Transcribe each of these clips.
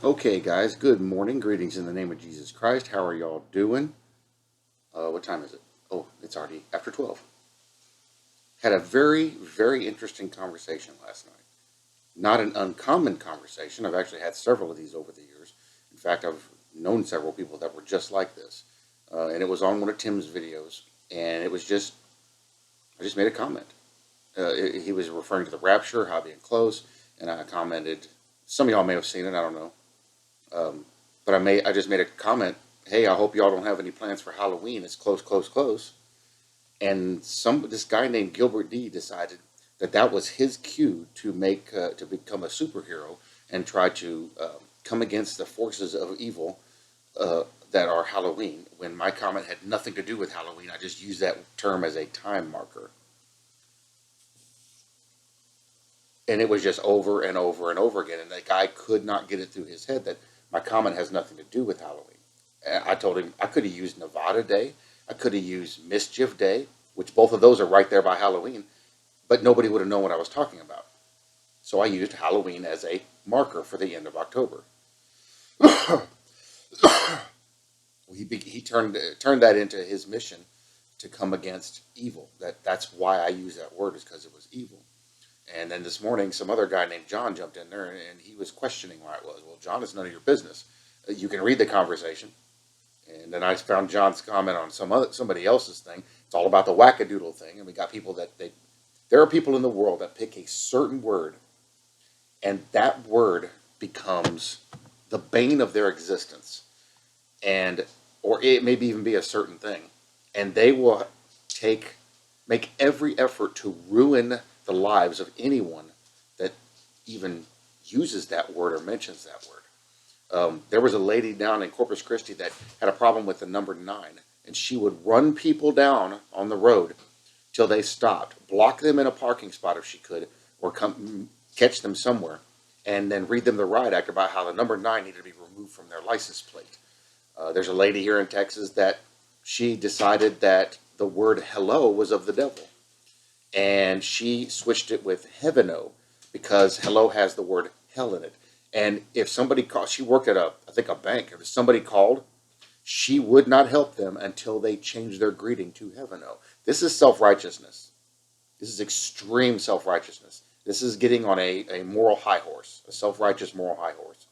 Okay, guys, good morning. Greetings in the name of Jesus Christ. How are y'all doing? What time is it? Oh, it's already after 12. Had a very interesting conversation last night. Not an uncommon conversation. I've actually had several of these over the years. In fact, I've known several people that were just like this. And it was on one of Tim's videos. And I just made a comment. He was referring to the rapture, how being close. And I commented, some of y'all may have seen it, I don't know. But I just made a comment. Hey, I hope y'all don't have any plans for Halloween. It's close. And this guy named Gilbert D decided that that was his cue to become a superhero and try to come against the forces of evil that are Halloween. When my comment had nothing to do with Halloween, I just used that term as a time marker, and it was just over and over and over again. And the guy could not get it through his head that my comment has nothing to do with Halloween. I told him I could have used Nevada Day, I could have used Mischief Day, which both of those are right there by Halloween, but nobody would have known what I was talking about. So I used Halloween as a marker for the end of October. He turned that into his mission to come against evil. That's why I use that word, is because it was evil. And then this morning, some other guy named John jumped in there, and he was questioning why it was. Well, John, it's none of your business. You can read the conversation. And then I found John's comment on somebody else's thing. It's all about the wackadoodle thing, and we got people there are people in the world that pick a certain word, and that word becomes the bane of their existence, and or it maybe even be a certain thing, and they will take make every effort to ruin the lives of anyone that even uses that word or mentions that word. There was a lady down in Corpus Christi that had a problem with the number 9, and she would run people down on the road till they stopped, block them in a parking spot if she could, or come catch them somewhere, and then read them the riot act about how the number 9 needed to be removed from their license plate. There's a lady here in Texas that she decided that the word hello was of the devil, and she switched it with heaveno because hello has the word hell in it. And if somebody called, she worked at I think a bank. If somebody called, she would not help them until they changed their greeting to heaveno. This is self-righteousness. This is extreme self-righteousness. This is getting on a moral high horse, a self-righteous moral high horse.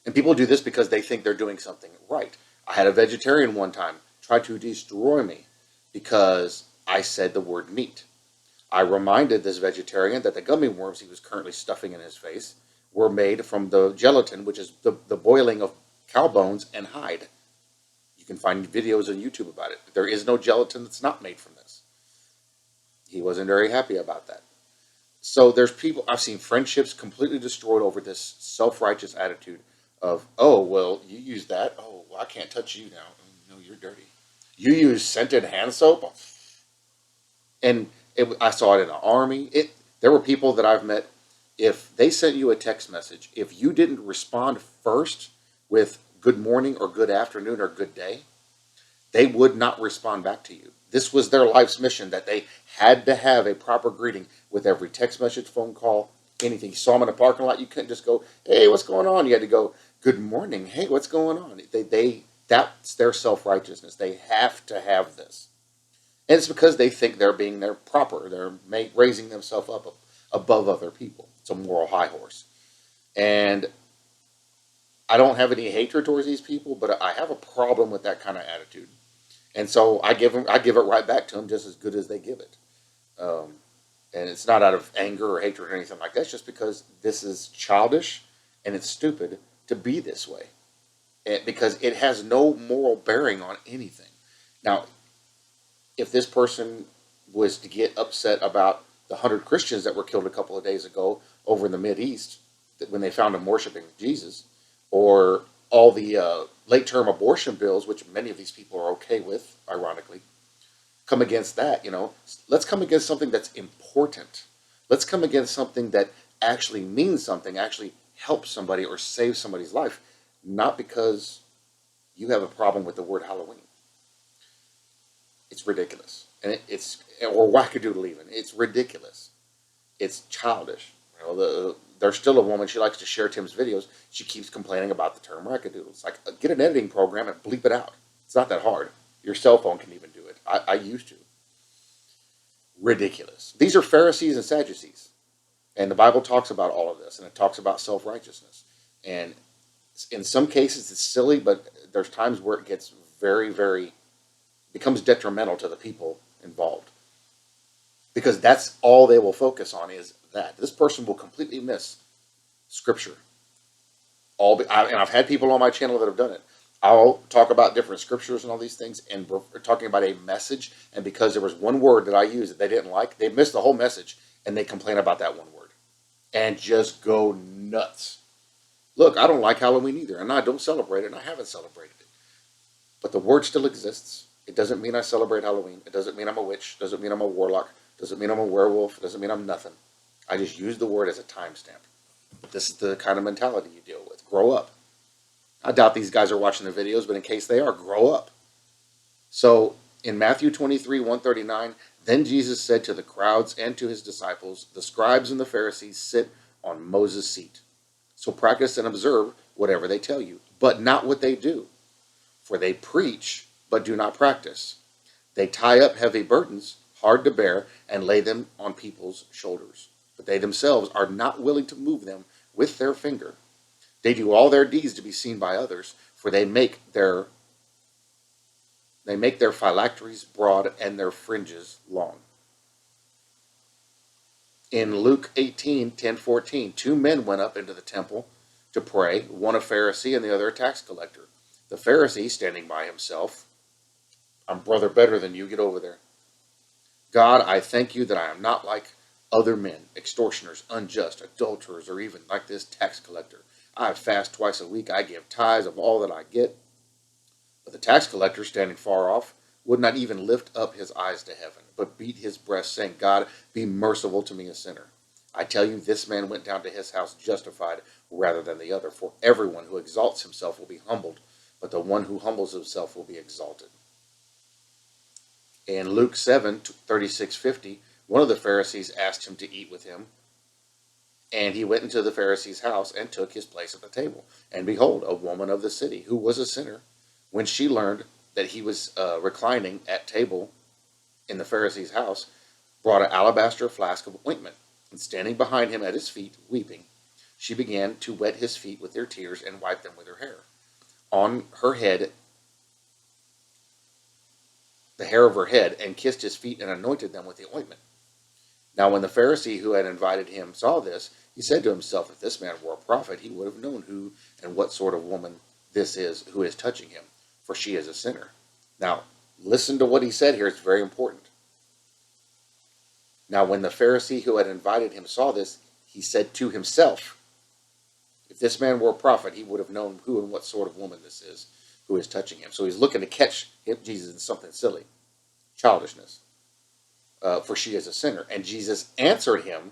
And people do this because they think they're doing something right. I had a vegetarian one time try to destroy me because I said the word meat. I reminded this vegetarian that the gummy worms he was currently stuffing in his face were made from the gelatin, which is the boiling of cow bones and hide. You can find videos on YouTube about it. There is no gelatin that's not made from this. He wasn't very happy about that. So there's people, I've seen friendships completely destroyed over this self-righteous attitude of, oh, well, you use that. Oh, well, I can't touch you now. Oh, no, you're dirty. You use scented hand soap? And I saw it in the army. There were people that I've met. If they sent you a text message, if you didn't respond first with good morning or good afternoon or good day, they would not respond back to you. This was their life's mission, that they had to have a proper greeting with every text message, phone call, anything. You saw them in a parking lot, you couldn't just go, hey, what's going on? You had to go, good morning. Hey, what's going on? That's their self-righteousness. They have to have this. And it's because they think they're proper. They're raising themselves up above other people. It's a moral high horse. And I don't have any hatred towards these people, but I have a problem with that kind of attitude. And so I give it right back to them just as good as they give it. Um, and it's not out of anger or hatred or anything like that. It's just because this is childish and it's stupid to be this way. Because it has no moral bearing on anything. Now, if this person was to get upset about the 100 Christians that were killed a couple of days ago over in the Mideast when they found them worshiping Jesus, or all the late-term abortion bills, which many of these people are okay with, ironically, come against that, let's come against something that's important. Let's come against something that actually means something, actually helps somebody or saves somebody's life, not because you have a problem with the word Halloween. It's ridiculous. And or wackadoodle even. It's ridiculous. It's childish. there's still a woman, she likes to share Tim's videos. She keeps complaining about the term rackadoodle. It's like, get an editing program and bleep it out. It's not that hard. Your cell phone can even do it. I used to. Ridiculous. These are Pharisees and Sadducees. And the Bible talks about all of this, and it talks about self-righteousness. And in some cases it's silly, but there's times where it gets very, very, becomes detrimental to the people involved. Because that's all they will focus on is that. This person will completely miss Scripture. And I've had people on my channel that have done it. I'll talk about different scriptures and all these things, and we're talking about a message, and because there was one word that I used that they didn't like, they missed the whole message, and they complain about that one word. And just go nuts. Look, I don't like Halloween either, and I don't celebrate it, and I haven't celebrated it. But the word still exists. It doesn't mean I celebrate Halloween. It doesn't mean I'm a witch. It doesn't mean I'm a warlock. It doesn't mean I'm a werewolf. It doesn't mean I'm nothing. I just use the word as a timestamp. This is the kind of mentality you deal with. Grow up. I doubt these guys are watching the videos, but in case they are, grow up. So in Matthew 23, 139, then Jesus said to the crowds and to his disciples, the scribes and the Pharisees sit on Moses' seat. So practice and observe whatever they tell you, but not what they do. For they preach, but do not practice. They tie up heavy burdens, hard to bear, and lay them on people's shoulders. But they themselves are not willing to move them with their finger. They do all their deeds to be seen by others, for they make their phylacteries broad and their fringes long. In Luke 18, 10-14, 2 men went up into the temple to pray, one a Pharisee and the other a tax collector. The Pharisee, standing by himself, I'm brother better than you, get over there. God, I thank you that I am not like other men, extortioners, unjust, adulterers, or even like this tax collector. I fast twice a week. I give tithes of all that I get. But the tax collector, standing far off, would not even lift up his eyes to heaven, but beat his breast, saying, God, be merciful to me, a sinner. I tell you, this man went down to his house justified rather than the other. For everyone who exalts himself will be humbled, but the one who humbles himself will be exalted. In Luke 7, 36-50, one of the Pharisees asked him to eat with him. And he went into the Pharisee's house and took his place at the table. And behold, a woman of the city, who was a sinner, when she learned that he was reclining at table in the Pharisee's house, brought an alabaster flask of ointment. And standing behind him at his feet, weeping, she began to wet his feet with her tears and wipe them with her hair. On her head, the hair of her head, and kissed his feet and anointed them with the ointment. Now when the Pharisee who had invited him saw this, he said to himself, if this man were a prophet, he would have known who and what sort of woman this is who is touching him, for she is a sinner. Now, listen to what he said here. It's very important. Now when the Pharisee who had invited him saw this, he said to himself, if this man were a prophet, he would have known who and what sort of woman this is who is touching him. So he's looking to catch Jesus in something silly, childishness. For she is a sinner. And Jesus answered him,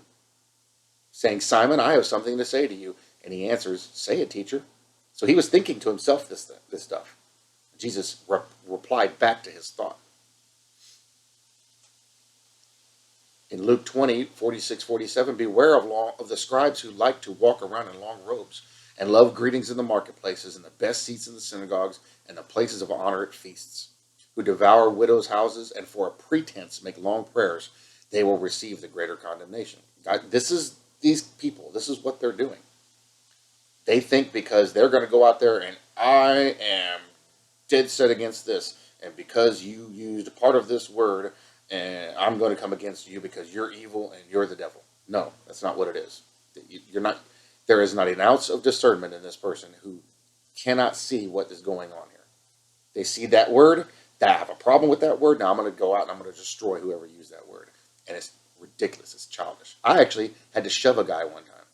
saying, Simon, I have something to say to you. And he answers, say it, teacher. So he was thinking to himself this stuff. Jesus replied back to his thought. In Luke 20, 46-47, beware of the scribes who like to walk around in long robes and love greetings in the marketplaces and the best seats in the synagogues and the places of honor at feasts, who devour widows' houses and for a pretense make long prayers. They will receive the greater condemnation. God, these people, this is what they're doing. They think because they're going to go out there and I am dead set against this, and because you used part of this word, and I'm going to come against you because you're evil and you're the devil. No, that's not what it is. You're not. There is not an ounce of discernment in this person who cannot see what is going on here. They see that word. I have a problem with that word. Now I'm going to go out and I'm going to destroy whoever used that word. And it's ridiculous. It's childish. I actually had to shove a guy one time.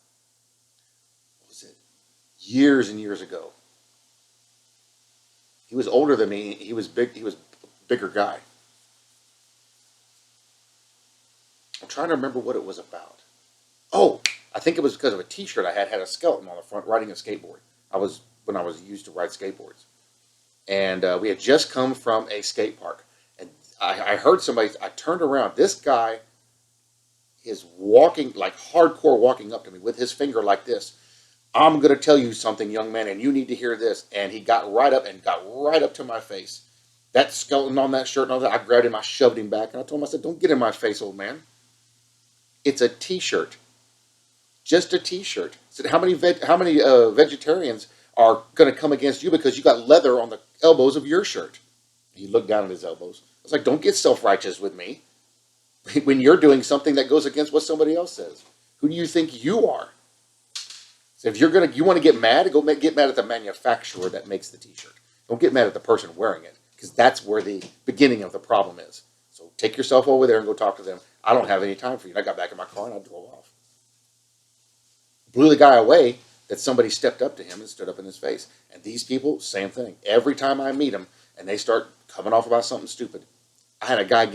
What was it? Years and years ago. He was older than me. He was big. He was a bigger guy. I'm trying to remember what it was about. Oh, I think it was because of a T-shirt I had a skeleton on the front riding a skateboard. When I was used to ride skateboards. And we had just come from a skate park. And I heard somebody, I turned around. This guy, is walking, like hardcore walking up to me with his finger like this. I'm going to tell you something, young man, and you need to hear this. And he got right up to my face. That skeleton on that shirt and all that, I grabbed him, I shoved him back, and I told him, I said, don't get in my face, old man. It's a t-shirt. Just a t-shirt. I said, how many vegetarians are going to come against you because you got leather on the elbows of your shirt? He looked down at his elbows. I was like, don't get self-righteous with me when you're doing something that goes against what somebody else says. Who do you think you are? So if you want to get mad, get mad at the manufacturer that makes the t-shirt. Don't get mad at the person wearing it, because that's where the beginning of the problem is. So take yourself over there and go talk to them. I don't have any time for you. And I got back in my car and I drove off. Blew the guy away that somebody stepped up to him and stood up in his face. And these people, same thing. Every time I meet them and they start coming off about something stupid, I had a guy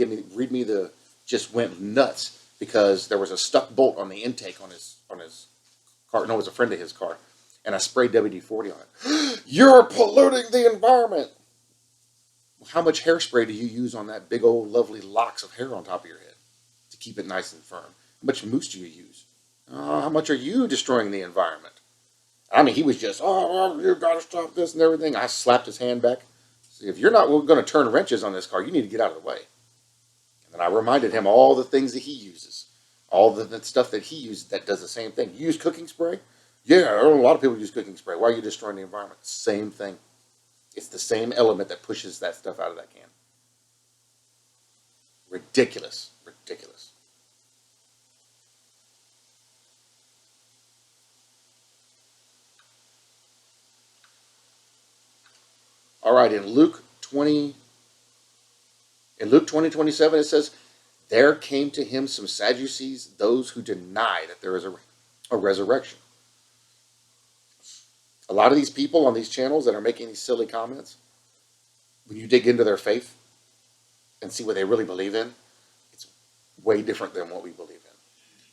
just went nuts because there was a stuck bolt on the intake on his car. No, it was a friend of his car. And I sprayed WD-40 on it. You're polluting the environment. How much hairspray do you use on that big old lovely locks of hair on top of your head to keep it nice and firm? How much mousse do you use? How much are you destroying the environment? I mean, he was just, you got to stop this and everything. I slapped his hand back. See, if you're not going to turn wrenches on this car, you need to get out of the way. And then I reminded him all the things that he uses, all the stuff that he uses that does the same thing. You use cooking spray? Yeah, a lot of people use cooking spray. Why are you destroying the environment? Same thing. It's the same element that pushes that stuff out of that can. Ridiculous. Ridiculous. All right, in Luke 20:27, it says, there came to him some Sadducees, those who deny that there is a resurrection. A lot of these people on these channels that are making these silly comments, when you dig into their faith and see what they really believe in, it's way different than what we believe in.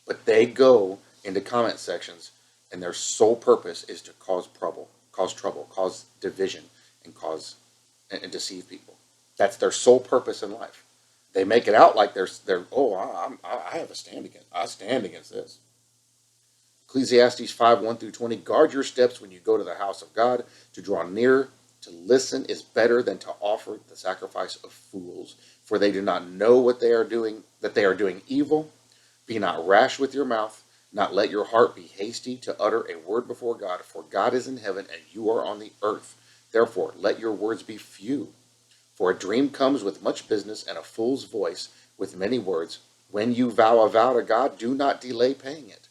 But they go into comment sections and their sole purpose is to cause trouble, cause division, and deceive people. That's their sole purpose in life. They make it out like I have a stand against. I stand against this. Ecclesiastes 5:1-20. Guard your steps when you go to the house of God. To draw near, to listen is better than to offer the sacrifice of fools, for they do not know what they are doing, that they are doing evil. Be not rash with your mouth, not let your heart be hasty to utter a word before God, for God is in heaven and you are on the earth. Therefore, let your words be few. For a dream comes with much business, and a fool's voice with many words. When you vow a vow to God, do not delay paying it,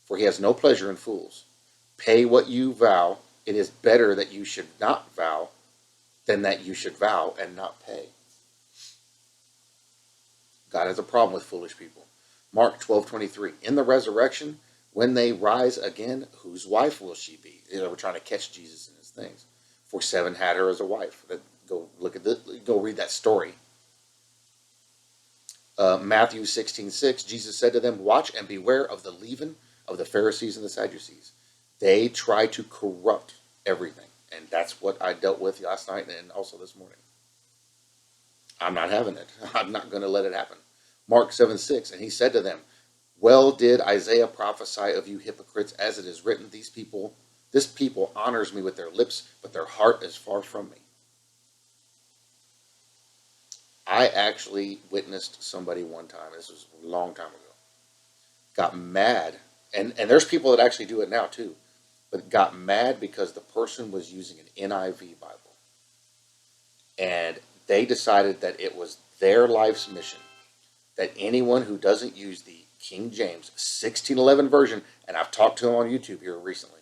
for he has no pleasure in fools. Pay what you vow. It is better that you should not vow than that you should vow and not pay. God has a problem with foolish people. Mark 12:23. In the resurrection, when they rise again, whose wife will she be? We're trying to catch Jesus in his things. For 7 had her as a wife. Go look at this. Go read that story. Matthew 16:6. Jesus said to them, watch and beware of the leaven of the Pharisees and the Sadducees. They try to corrupt everything. And that's what I dealt with last night and also this morning. I'm not having it. I'm not going to let it happen. Mark 7:6. And he said to them, well did Isaiah prophesy of you hypocrites, as it is written, this people honors me with their lips, but their heart is far from me. I actually witnessed somebody one time. This was a long time ago. Got mad. And there's people that actually do it now too. But got mad because the person was using an NIV Bible. And they decided that it was their life's mission that anyone who doesn't use the King James 1611 version, and I've talked to them on YouTube here recently,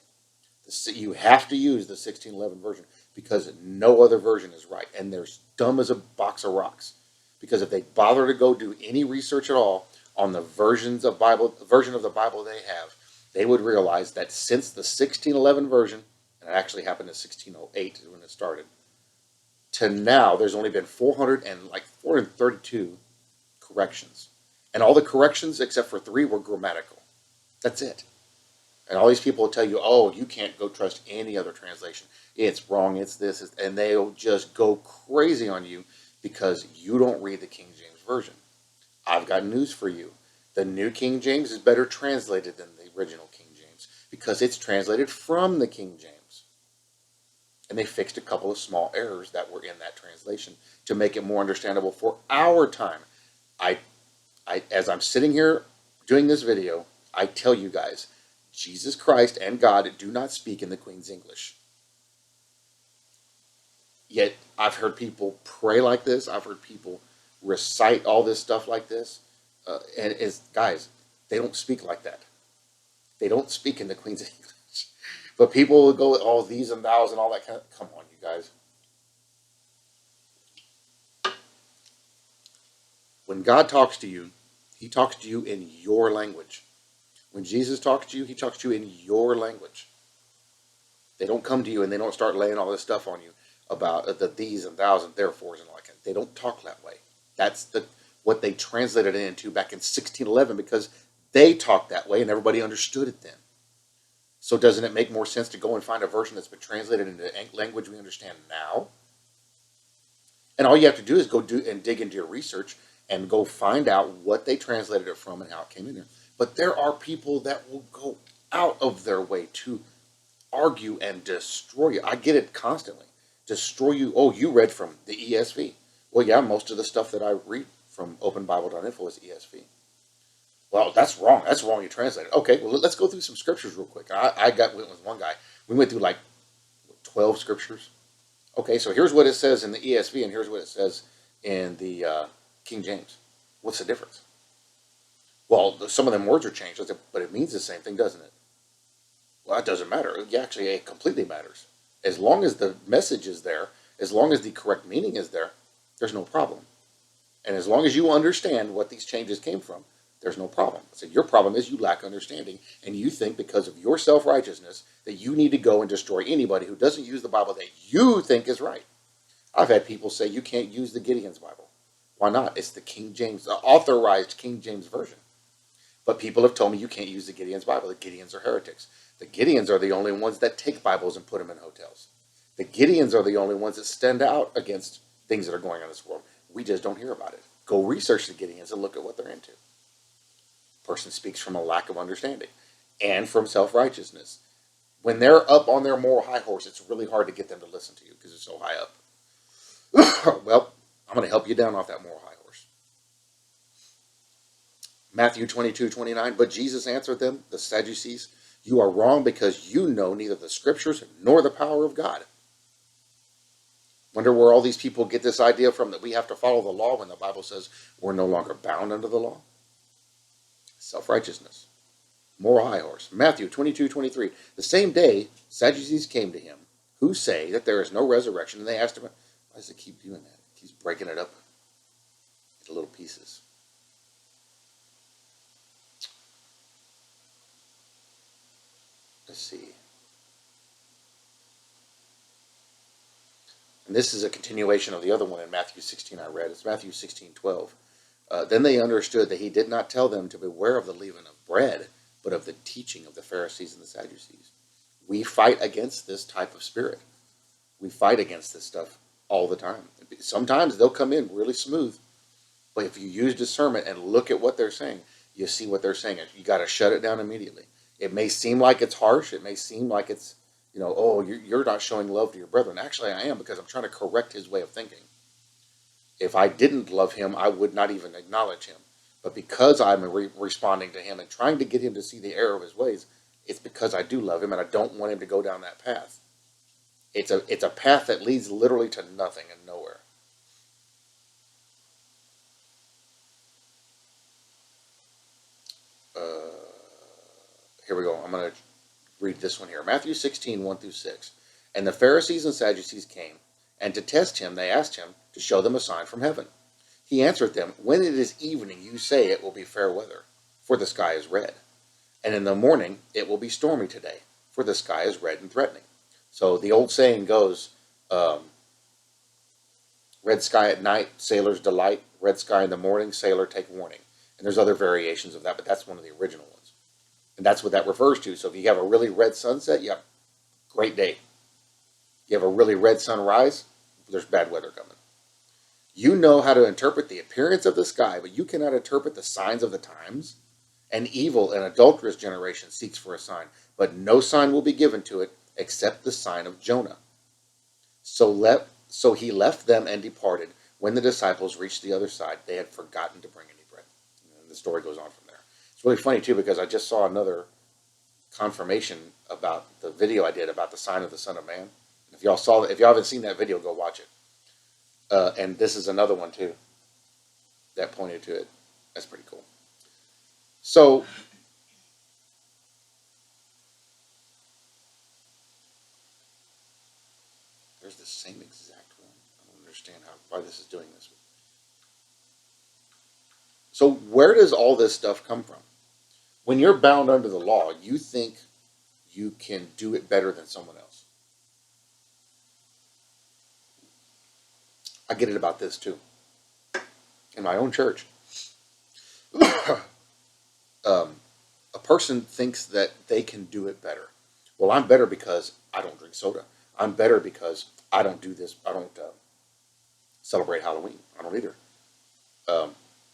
you have to use the 1611 version because no other version is right. And they're dumb as a box of rocks. Because if they bother to go do any research at all on the version of the Bible they have, they would realize that since the 1611 version, and it actually happened in 1608 when it started, to now, there's only been 432 corrections. And all the corrections, except for 3, were grammatical. That's it. And all these people will tell you, oh, you can't go trust any other translation. It's wrong, it's this, and they'll just go crazy on you because you don't read the King James Version. I've got news for you. The New King James is better translated than the original King James because it's translated from the King James. And they fixed a couple of small errors that were in that translation to make it more understandable for our time. As I'm sitting here doing this video, I tell you guys, Jesus Christ and God do not speak in the Queen's English. Yet I've heard people pray like this. I've heard people recite all this stuff like this. And it's, guys, they don't speak like that. They don't speak in the Queen's English. But people will go, oh, these and thous and all that kind of, come on, you guys. When God talks to you, he talks to you in your language. When Jesus talks to you, he talks to you in your language. They don't come to you and they don't start laying all this stuff on you about the these and thous and therefores and all that. They don't talk that way. That's what they translated it into back in 1611 because they talked that way and everybody understood it then. So doesn't it make more sense to go and find a version that's been translated into language we understand now? And all you have to do is go do and dig into your research and go find out what they translated it from and how it came in there. But there are people that will go out of their way to argue and destroy you. I get it constantly. Destroy you. Oh, you read from the ESV. Well, yeah, most of the stuff that I read from openbible.info is ESV. Well, that's wrong. That's wrong. You translated. Okay, well, let's go through some scriptures real quick. I went with one guy. We went through like 12 scriptures. Okay, so here's what it says in the ESV, and here's what it says in the King James. What's the difference? Well, some of them words are changed, but it means the same thing, doesn't it? Well, that doesn't matter. Actually, it completely matters. As long as the message is there, as long as the correct meaning is there, there's no problem. And as long as you understand what these changes came from, there's no problem. So your problem is you lack understanding, and you think because of your self-righteousness that you need to go and destroy anybody who doesn't use the Bible that you think is right. I've had people say you can't use the Gideon's Bible. Why not? It's the King James, the authorized King James version. But people have told me you can't use the Gideon's Bible. The Gideons are heretics. The Gideons are the only ones that take Bibles and put them in hotels. The Gideons are the only ones that stand out against things that are going on in this world. We just don't hear about it. Go research the Gideons and look at what they're into. Person speaks from a lack of understanding and from self-righteousness. When they're up on their moral high horse, it's really hard to get them to listen to you because it's so high up. Well, I'm going to help you down off that moral high horse. Matthew 22:29, but Jesus answered them, the Sadducees, you are wrong because you know neither the scriptures nor the power of God. Wonder where all these people get this idea from that we have to follow the law when the Bible says we're no longer bound under the law. Self-righteousness. Moral high horse. Matthew 22:23. The same day, Sadducees came to him, who say that there is no resurrection. And they asked him, why does it keep doing that? It keeps breaking it up into little pieces. Let's see. And this is a continuation of the other one in Matthew 16 I read. It's Matthew 16:12. Then they understood that he did not tell them to beware of the leaven of bread, but of the teaching of the Pharisees and the Sadducees. We fight against this type of spirit. We fight against this stuff all the time. Sometimes they'll come in really smooth, but if you use discernment and look at what they're saying, you see what they're saying. You got to shut it down immediately. It may seem like it's harsh. It may seem like it's, oh, you're not showing love to your brethren. Actually, I am, because I'm trying to correct his way of thinking. If I didn't love him, I would not even acknowledge him. But because I'm responding to him and trying to get him to see the error of his ways, it's because I do love him and I don't want him to go down that path. It's a path that leads literally to nothing and nowhere. Here we go. I'm going to read this one here. Matthew 16:1-6. And the Pharisees and Sadducees came, and to test him, they asked him to show them a sign from heaven. He answered them, when it is evening, you say it will be fair weather, for the sky is red. And in the morning, it will be stormy today, for the sky is red and threatening. So the old saying goes, red sky at night, sailor's delight. Red sky in the morning, sailor take warning. And there's other variations of that, but that's one of the original ones. And that's what that refers to. So if you have a really red sunset, you have a great day. You have a really red sunrise, there's bad weather coming. You know how to interpret the appearance of the sky, but you cannot interpret the signs of the times. An evil and adulterous generation seeks for a sign, but no sign will be given to it except the sign of Jonah. So he left them and departed. When the disciples reached the other side, they had forgotten to bring any bread. And the story goes on from there. It's really funny too because I just saw another confirmation about the video I did about the sign of the Son of Man. If y'all haven't seen that video, go watch it. And this is another one too that pointed to it. That's pretty cool. So there's the same exact one. I don't understand why this is doing this. So where does all this stuff come from? When you're bound under the law, you think you can do it better than someone else. I get it about this too. In my own church, a person thinks that they can do it better. Well, I'm better because I don't drink soda. I'm better because I don't do this. I don't celebrate Halloween. I don't either.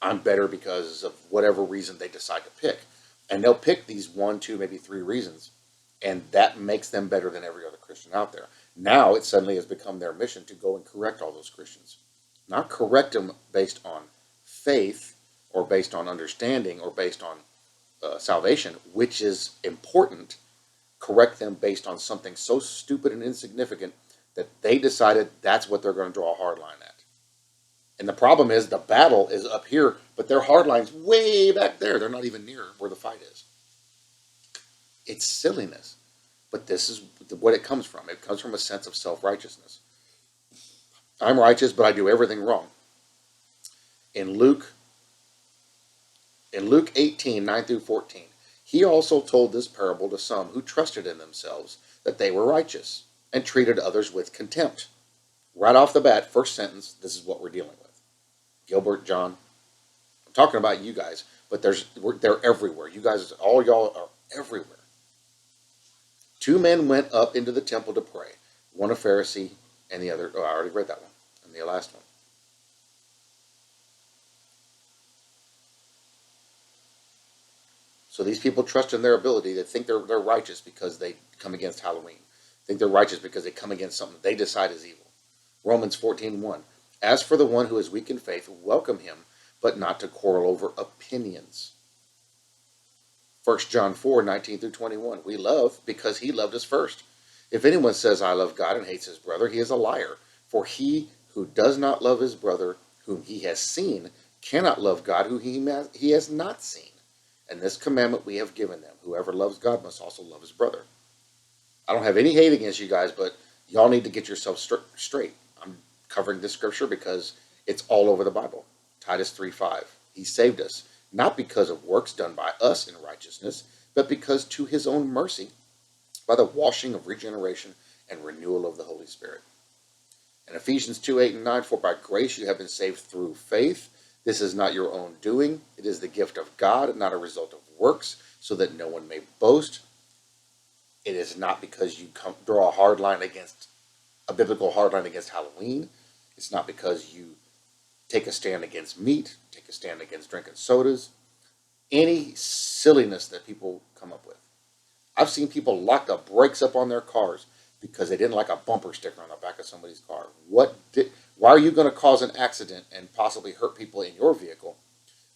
I'm better because of whatever reason they decide to pick. And they'll pick these 1, 2, maybe 3 reasons. And that makes them better than every other Christian out there. Now it suddenly has become their mission to go and correct all those Christians. Not correct them based on faith or based on understanding or based on salvation, which is important. Correct them based on something so stupid and insignificant that they decided that's what they're going to draw a hard line at. And the problem is the battle is up here, but their hard line's way back there. They're not even near where the fight is. It's silliness. But this is what it comes from. It comes from a sense of self-righteousness. I'm righteous, but I do everything wrong. In Luke 18, 9 through 14, he also told this parable to some who trusted in themselves that they were righteous and treated others with contempt. Right off the bat, first sentence, this is what we're dealing with. Gilbert, John, I'm talking about you guys, but they're everywhere. You guys, all y'all are everywhere. 2 men went up into the temple to pray. One a Pharisee and the other, I already read that one, and the last one. So these people trust in their ability. They think they're righteous because they come against Halloween. Think they're righteous because they come against something they decide is evil. Romans 14:1. As for the one who is weak in faith, welcome him, but not to quarrel over opinions. 1 John 4:19 through 21. We love because he loved us first. If anyone says, I love God and hates his brother, he is a liar. For he who does not love his brother, whom he has seen, cannot love God, who he has not seen. And this commandment we have given them. Whoever loves God must also love his brother. I don't have any hate against you guys, but y'all need to get yourself straight. I'm covering this scripture because it's all over the Bible. Titus 3:5. He saved us, not because of works done by us in righteousness, but because to his own mercy, by the washing of regeneration and renewal of the Holy Spirit. And Ephesians 2:8 and 9, for by grace you have been saved through faith. This is not your own doing. It is the gift of God, not a result of works, so that no one may boast. It is not because you draw a biblical hard line against Halloween. It's not because you take a stand against meat, take a stand against drinking sodas, any silliness that people come up with. I've seen people lock the brakes up on their cars because they didn't like a bumper sticker on the back of somebody's car. Why are you going to cause an accident and possibly hurt people in your vehicle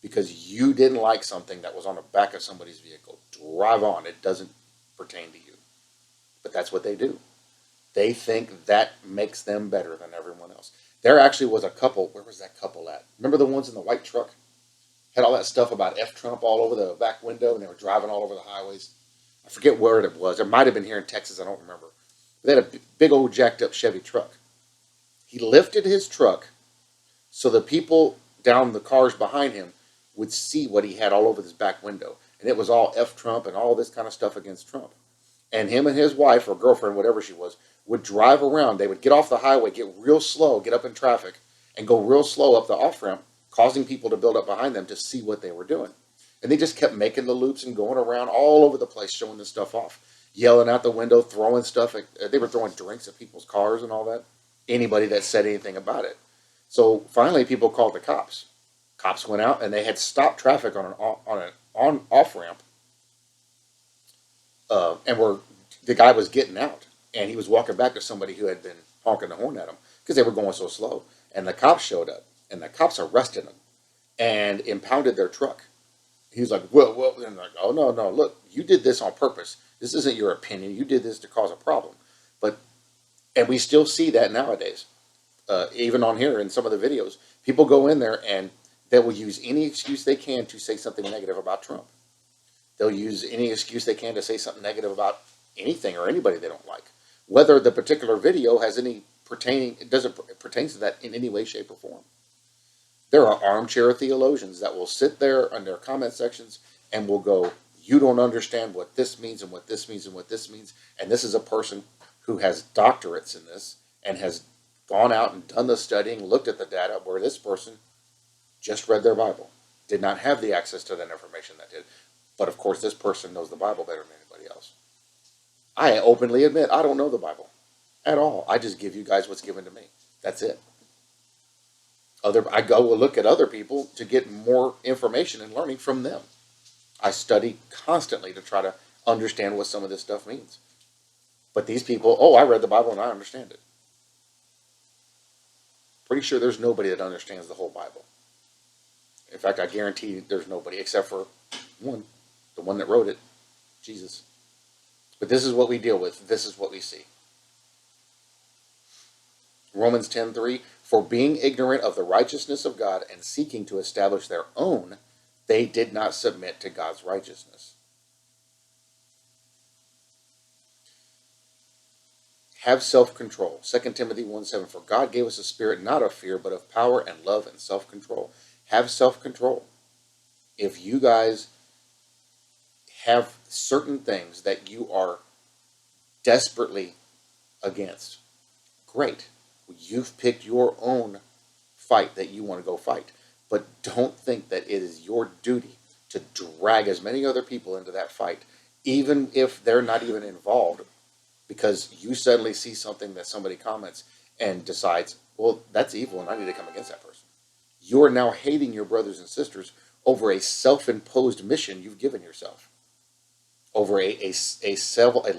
because you didn't like something that was on the back of somebody's vehicle? Drive on. It doesn't pertain to you. But that's what they do. They think that makes them better than everyone else. There actually was a couple. Where was that couple at? Remember the ones in the white truck? Had all that stuff about F Trump all over the back window, and they were driving all over the highways. I forget where it was. It might have been here in Texas. I don't remember. They had a big old jacked up Chevy truck. He lifted his truck so the people down the cars behind him would see what he had all over his back window. And it was all F Trump and all this kind of stuff against Trump. And him and his wife or girlfriend, whatever she was, would drive around. They would get off the highway, get real slow, get up in traffic, and go real slow up the off-ramp, causing people to build up behind them to see what they were doing. And they just kept making the loops and going around all over the place, showing this stuff off. Yelling out the window, throwing stuff. They were throwing drinks at people's cars and all that. Anybody that said anything about it. So finally people called the cops. Cops went out and they had stopped traffic on on off ramp, and the guy was getting out, and he was walking back to somebody who had been honking the horn at him because they were going so slow, and the cops showed up, and the cops arrested him and impounded their truck. He was like, well, and like, oh no, no, look, you did this on purpose. This isn't your opinion. You did this to cause a problem. But and we still see that nowadays, even on here in some of the videos, people go in there and they will use any excuse they can to say something negative about Trump. They'll use any excuse they can to say something negative about anything or anybody they don't like, whether the particular video has any pertaining, it doesn't pertains to that in any way, shape, or form. There are armchair theologians that will sit there on their comment sections and will go, you don't understand what this means and what this means and what this means. And this is a person who has doctorates in this and has gone out and done the studying, looked at the data, where this person just read their Bible, did not have the access to that information that did. But of course, this person knows the Bible better than anybody else. I openly admit I don't know the Bible at all. I just give you guys what's given to me. That's it. I go look at other people to get more information and learning from them. I study constantly to try to understand what some of this stuff means. But these people, oh, I read the Bible and I understand it. Pretty sure there's nobody that understands the whole Bible. In fact, I guarantee there's nobody except for one, the one that wrote it, Jesus. But this is what we deal with. This is what we see. Romans 10:3, for being ignorant of the righteousness of God and seeking to establish their own, they did not submit to God's righteousness. Have self-control. 2 Timothy 1:7, for God gave us a spirit not of fear, but of power and love and self-control. Have self-control. If you guys have certain things that you are desperately against, great. You've picked your own fight that you want to go fight. But don't think that it is your duty to drag as many other people into that fight, even if they're not even involved, because you suddenly see something that somebody comments and decides, well, that's evil and I need to come against that person. You are now hating your brothers and sisters over a self-imposed mission you've given yourself, over a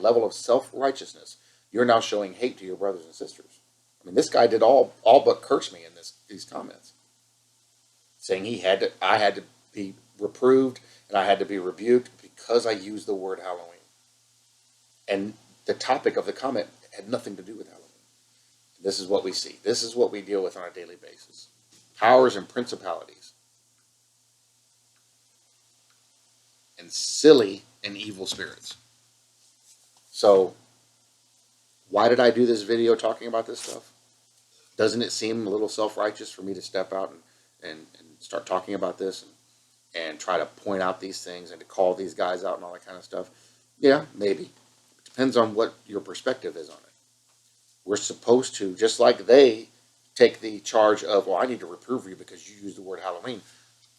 level of self-righteousness. You're now showing hate to your brothers and sisters. I mean, this guy did all but curse me in these comments, saying I had to be reproved and I had to be rebuked because I used the word Halloween. And the topic of the comment had nothing to do with Halloween. This is what we see. This is what we deal with on a daily basis. Powers and principalities. And silly and evil spirits. So, why did I do this video talking about this stuff? Doesn't it seem a little self-righteous for me to step out and start talking about this and try to point out these things and to call these guys out and all that kind of stuff? Yeah, maybe. It depends on what your perspective is on it. We're supposed to, just like they take the charge of, well, I need to reprove you because you used the word Halloween.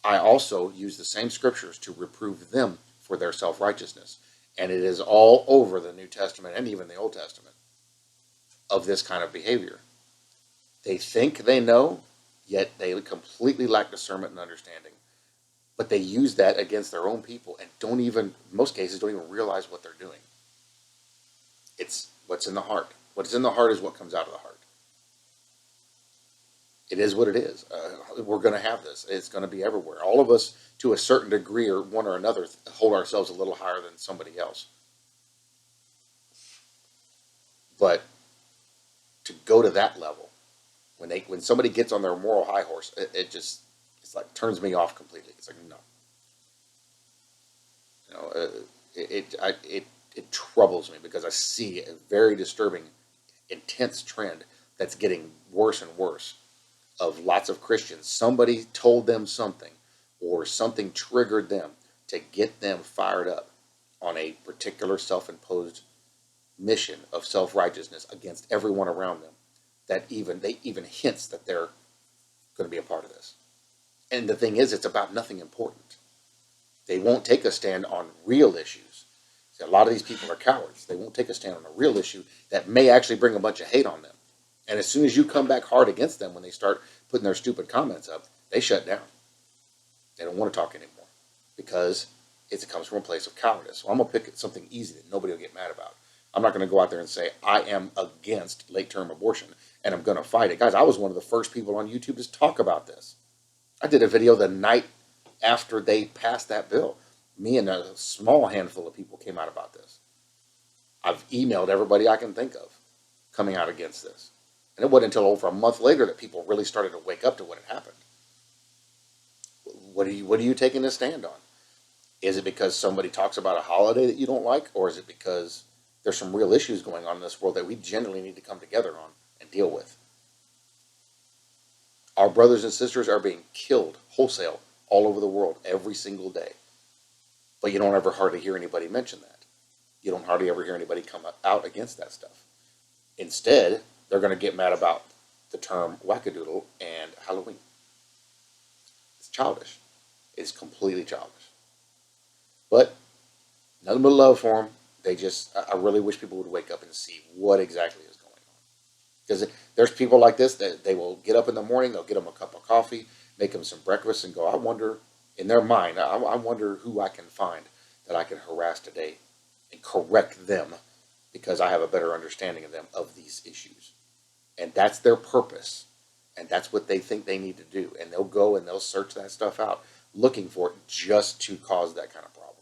I also use the same scriptures to reprove them for their self-righteousness. And it is all over the New Testament and even the Old Testament of this kind of behavior. They think they know, yet they completely lack discernment and understanding. But they use that against their own people and in most cases, don't even realize what they're doing. It's what's in the heart. What's in the heart is what comes out of the heart. It is what it is. We're going to have this. It's going to be everywhere. All of us, to a certain degree or one or another, hold ourselves a little higher than somebody else. But to go to that level, when somebody gets on their moral high horse, it's like turns me off completely. It's like, no. It troubles me because I see a very disturbing, intense trend that's getting worse and worse of lots of Christians. Somebody told them something or something triggered them to get them fired up on a particular self-imposed mission of self-righteousness against everyone around them. That they even hints that they're going to be a part of this. And the thing is, it's about nothing important. They won't take a stand on real issues. See, a lot of these people are cowards. They won't take a stand on a real issue that may actually bring a bunch of hate on them. And as soon as you come back hard against them when they start putting their stupid comments up, they shut down. They don't want to talk anymore because is it comes from a place of cowardice. Well, I'm going to pick something easy that nobody will get mad about. I'm not going to go out there and say, I am against late-term abortion, and I'm going to fight it. Guys, I was one of the first people on YouTube to talk about this. I did a video the night after they passed that bill. Me and a small handful of people came out about this. I've emailed everybody I can think of coming out against this. And it wasn't until over a month later that people really started to wake up to what had happened. What are you taking a stand on? Is it because somebody talks about a holiday that you don't like, or is it because there's some real issues going on in this world that we generally need to come together on and deal with? Our brothers and sisters are being killed wholesale all over the world every single day. But you don't ever hardly hear anybody mention that. You don't hardly ever hear anybody come out against that stuff. Instead, they're going to get mad about the term wackadoodle and Halloween. It's childish. It's completely childish. But nothing but love for them. I really wish people would wake up and see what exactly is going on. Because there's people like this that they will get up in the morning, they'll get them a cup of coffee, make them some breakfast, and go, I wonder, in their mind, I wonder who I can find that I can harass today and correct them because I have a better understanding of them, of these issues. And that's their purpose. And that's what they think they need to do. And they'll go and they'll search that stuff out, looking for it just to cause that kind of problem.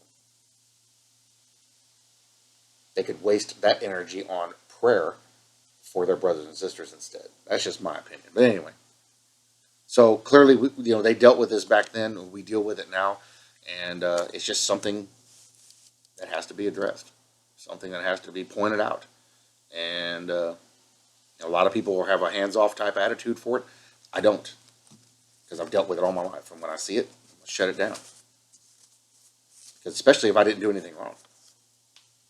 They could waste that energy on prayer for their brothers and sisters instead. That's just my opinion. But anyway, so clearly, they dealt with this back then. We deal with it now, and it's just something that has to be addressed, something that has to be pointed out. And a lot of people will have a hands-off type attitude for it. I don't, because I've dealt with it all my life. And when I see it, I'll shut it down. Because especially if I didn't do anything wrong.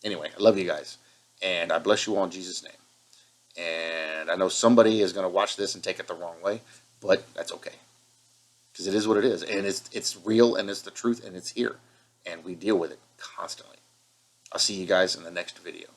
Anyway, I love you guys, and I bless you all in Jesus' name. And I know somebody is going to watch this and take it the wrong way, but that's okay, because it is what it is, and it's real, and it's the truth, and it's here, and we deal with it constantly. I'll see you guys in the next video.